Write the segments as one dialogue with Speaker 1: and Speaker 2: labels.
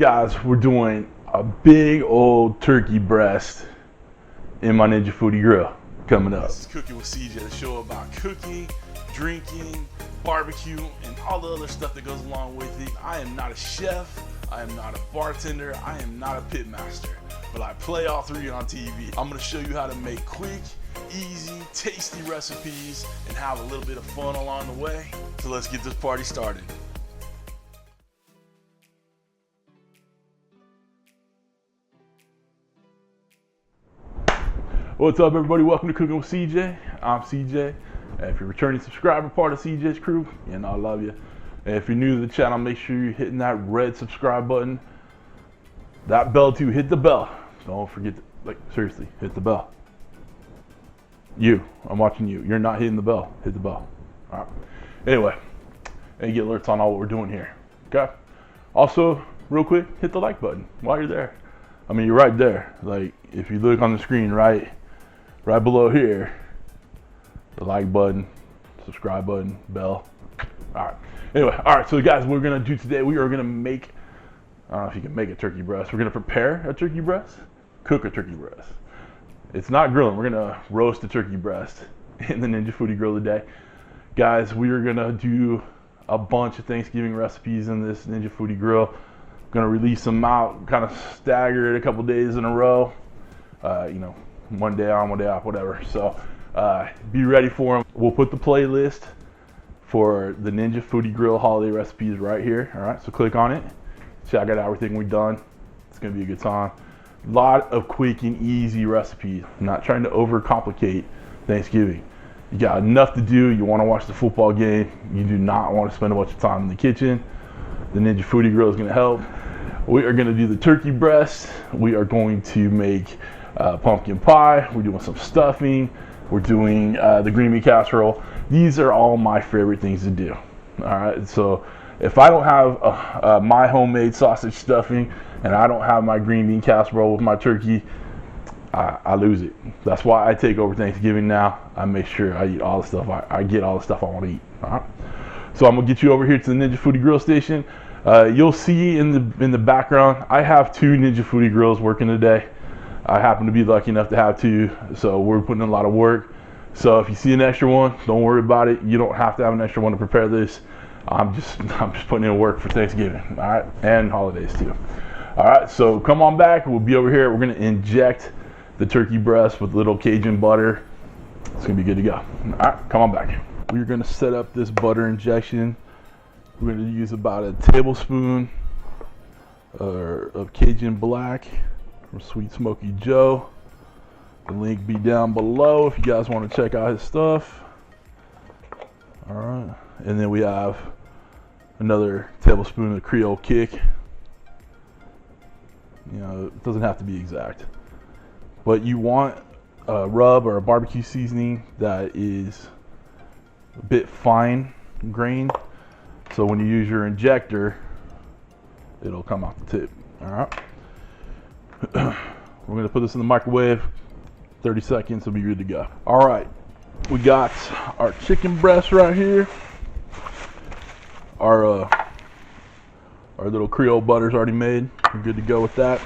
Speaker 1: Guys, we're doing a big old turkey breast in my Ninja Foodi Grill coming up.
Speaker 2: This is Cooking with CJ, the show about cooking, drinking, barbecue, and all the other stuff that goes along with it. I am not a chef, I am not a bartender, I am not a pit master, but I play all three on TV. I'm gonna show you how to make quick, easy, tasty recipes and have a little bit of fun along the way. So let's get this party started.
Speaker 1: What's up, everybody? Welcome to Cooking with CJ. I'm CJ. If you're a returning subscriber, part of CJ's crew, and I love you. And if you're new to the channel, make sure you're hitting that red subscribe button. That bell too. Hit the bell. Don't forget to, seriously, hit the bell. I'm watching you. You're not hitting the bell. Hit the bell. All right. Anyway, and you get alerts on all what we're doing here. Okay. Also, real quick, hit the like button while you're there. I mean, you're right there. Like, if you look on the screen, right below here, the like button, subscribe button, bell. All right. Anyway, all right. So guys, what we're gonna do today, we are gonna make, I don't know if you can make a turkey breast. We're gonna prepare a turkey breast, cook a turkey breast. It's not grilling. We're gonna roast a turkey breast in the Ninja Foodi Grill today. Guys, we are gonna do a bunch of Thanksgiving recipes in this Ninja Foodi Grill. Gonna release them out, kind of staggered a couple days in a row. One day on, one day off, whatever. So be ready for them. We'll put the playlist for the Ninja Foodi Grill holiday recipes right here. All right, so click on it. Check out everything we've done. It's gonna be a good time. A lot of quick and easy recipes. I'm not trying to overcomplicate Thanksgiving. You got enough to do. You want to watch the football game. You do not want to spend a bunch of time in the kitchen. The Ninja Foodi Grill is going to help. We are going to do the turkey breast. We are going to make pumpkin pie. We're doing some stuffing. We're doing the green bean casserole. These are all my favorite things to do. All right. So if I don't have my homemade sausage stuffing and I don't have my green bean casserole with my turkey, I lose it. That's why I take over Thanksgiving now. I make sure I eat all the stuff. I get all the stuff I want to eat. All right. So I'm gonna get you over here to the Ninja Foodi Grill station. You'll see in the background, I have two Ninja Foodi Grills working today. I happen to be lucky enough to have two, so we're putting in a lot of work. So if you see an extra one, don't worry about it. You don't have to have an extra one to prepare this. I'm just putting in work for Thanksgiving, all right, and holidays too. All right, so come on back. We'll be over here. We're gonna inject the turkey breast with little Cajun butter. It's gonna be good to go. All right, come on back. We're gonna set up this butter injection. We're gonna use about a tablespoon of Cajun Black from Sweet Smokie Joe. The link be down below if you guys want to check out his stuff. All right, and then we have another tablespoon of Creole Kick. You know, it doesn't have to be exact, but you want a rub or a barbecue seasoning that is a bit fine grained, so when you use your injector, it'll come off the tip. All right. We're gonna put this in the microwave. 30 seconds, will be good to go. All right, we got our chicken breast right here. Our little Creole butter's already made. We're good to go with that.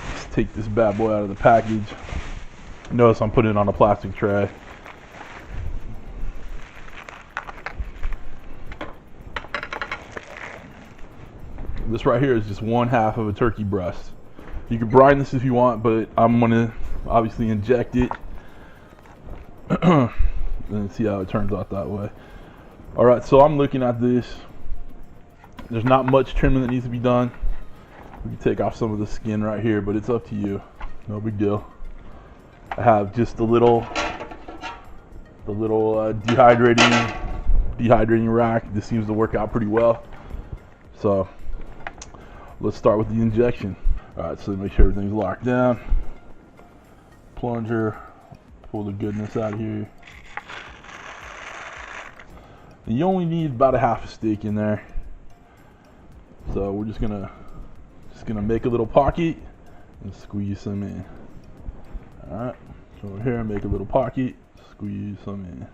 Speaker 1: Let's take this bad boy out of the package. Notice I'm putting it on a plastic tray. This right here is just 1/2 of a turkey breast. You can brine this if you want, but I'm gonna obviously inject it and see how it turns out that way. All right, so I'm looking at this. There's not much trimming that needs to be done. We can take off some of the skin right here, but it's up to you. No big deal. I have just the little dehydrating rack. This seems to work out pretty well. So let's start with the injection. All right, so make sure everything's locked down. Plunger, pull the goodness out of here. And you only need about a 1/2 stick in there. So we're just gonna make a little pocket and squeeze some in. All right, so over here, make a little pocket, squeeze some in.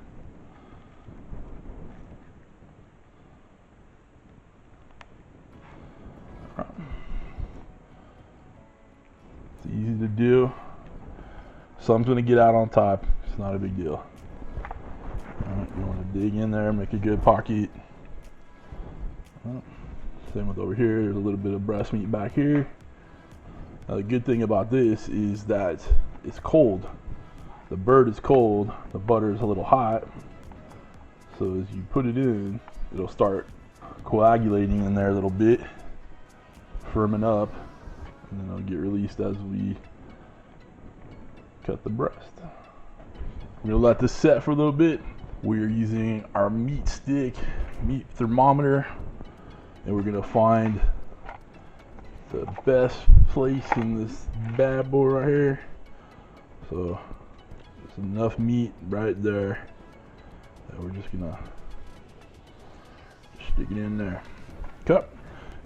Speaker 1: All right. to do. Some's gonna get out on top. It's not a big deal. Alright, you want to dig in there, make a good pocket. Same with over here. There's a little bit of breast meat back here. The good thing about this is that it's cold. The bird is cold. The butter is a little hot. So as you put it in, it'll start coagulating in there a little bit, firming up, and then it'll get released as we cut the breast. We're gonna let this set for a little bit. We're using our MeatStick meat thermometer, and we're gonna find the best place in this bad boy right here. So there's enough meat right there that we're just gonna stick it in there. Okay.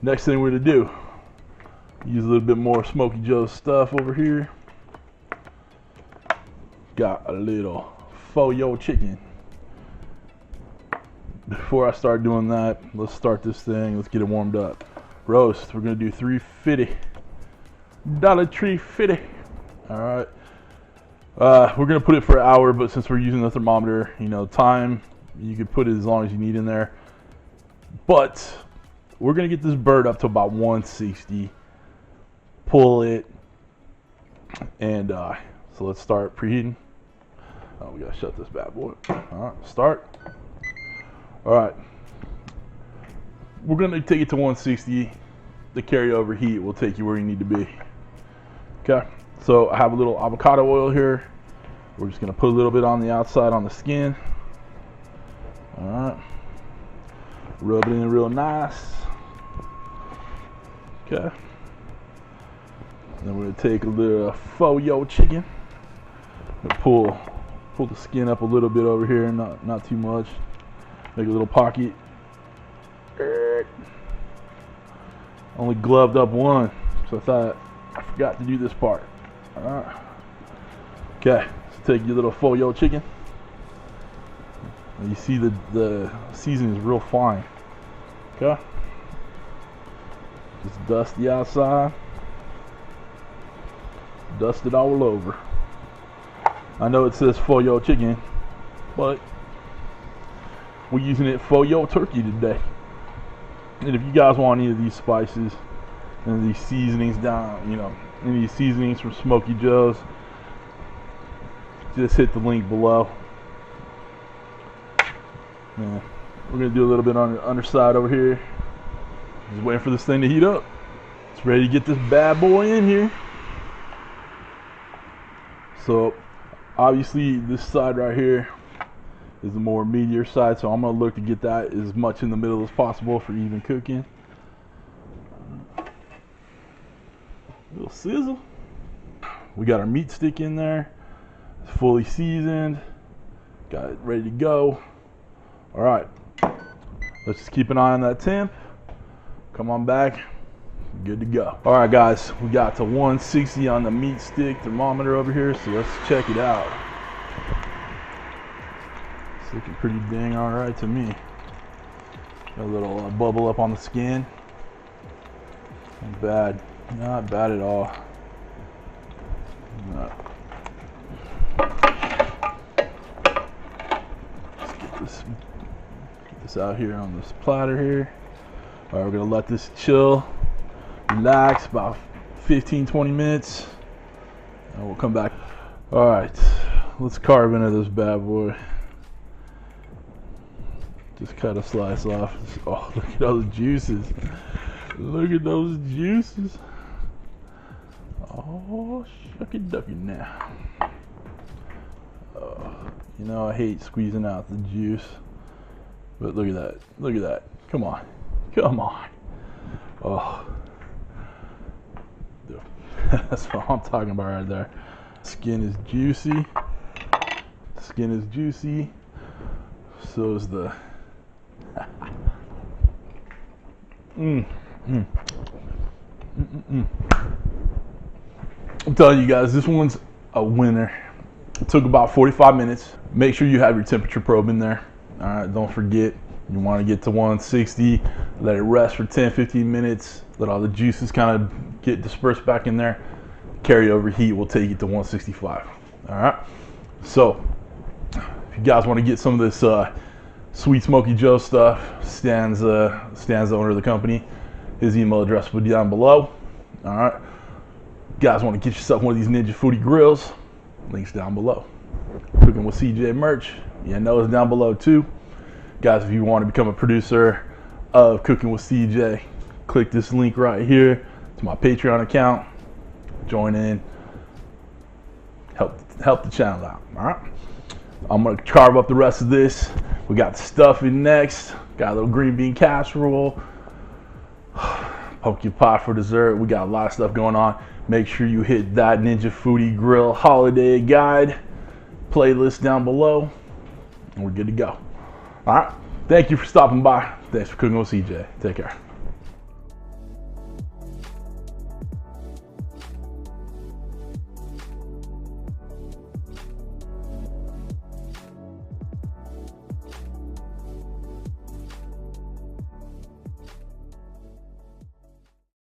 Speaker 1: Next thing we're gonna do, use a little bit more Smokie Joe's stuff over here. Got a little faux chicken. Before I start doing that, let's start this thing. Let's get it warmed up. Roast. We're gonna do $3.50. Dollar Tree 50. All right. We're gonna put it for an hour, but since we're using the thermometer, you know, time, you can put it as long as you need in there. But we're gonna get this bird up to about 160. Pull it, and so let's start preheating. Oh, we gotta shut this bad boy. All right, start. All right, we're gonna take it to 160. The carryover heat will take you where you need to be. Okay, so I have a little avocado oil here. We're just gonna put a little bit on the outside on the skin. All right, rub it in real nice. Okay, then we're gonna take a little faux chicken and pull the skin up a little bit over here, not too much. Make a little pocket. Only gloved up one, so I thought I forgot to do this part. All right. Okay, so take your little faux chicken. And you see the seasoning is real fine. Okay. Just dust the outside. Dust it all over. I know it says faux chicken, but we're using it faux turkey today. And if you guys want any of these spices and these seasonings down, you know, any of these seasonings from Smokie Joe's, just hit the link below. Yeah, we're gonna do a little bit on the underside over here. Just waiting for this thing to heat up. It's ready to get this bad boy in here. So obviously this side right here is the more meatier side, so I'm gonna look to get that as much in the middle as possible for even cooking. A little sizzle. We got our MeatStick in there. It's fully seasoned. Got it ready to go. All right, let's just keep an eye on that temp. Come on back. Good to go. All right, guys, we got to 160 on the MeatStick thermometer over here, so let's check it out. It's looking pretty dang all right to me. Got a little bubble up on the skin. Not bad. Not bad at all. Let's get this out here on this platter here. All right, we're gonna let this chill, relax about 15-20 minutes, and we'll come back. All right, let's carve into this bad boy. Just cut a slice off. Oh, look at those juices. Look at those juices. Oh, shucky ducky now. You know, I hate squeezing out the juice, but look at that. Look at that. Come on. Come on. Oh. That's what I'm talking about right there. Skin is juicy. Skin is juicy. So is the I'm telling you guys, this one's a winner. It took about 45 minutes. Make sure you have your temperature probe in there. All right, don't forget, you want to get to 160, let it rest for 10-15 minutes, let all the juices kind of get dispersed back in there. carryover heat will take it to 165. All right. So if you guys want to get some of this Sweet Smokie Joe stuff, Stan's the owner of the company. His email address will be down below. All right. You guys want to get yourself one of these Ninja Foodi Grills? Links down below. Cooking with CJ merch, you know it's down below too. Guys, if you want to become a producer of Cooking with CJ, click this link right here to my Patreon account. Join in. Help the channel out. All right. I'm gonna carve up the rest of this. We got stuffing next. Got a little green bean casserole. Pumpkin pie for dessert. We got a lot of stuff going on. Make sure you hit that Ninja Foodi Grill holiday guide playlist down below, and we're good to go. All right. Thank you for stopping by. Thanks for cooking with CJ. Take care.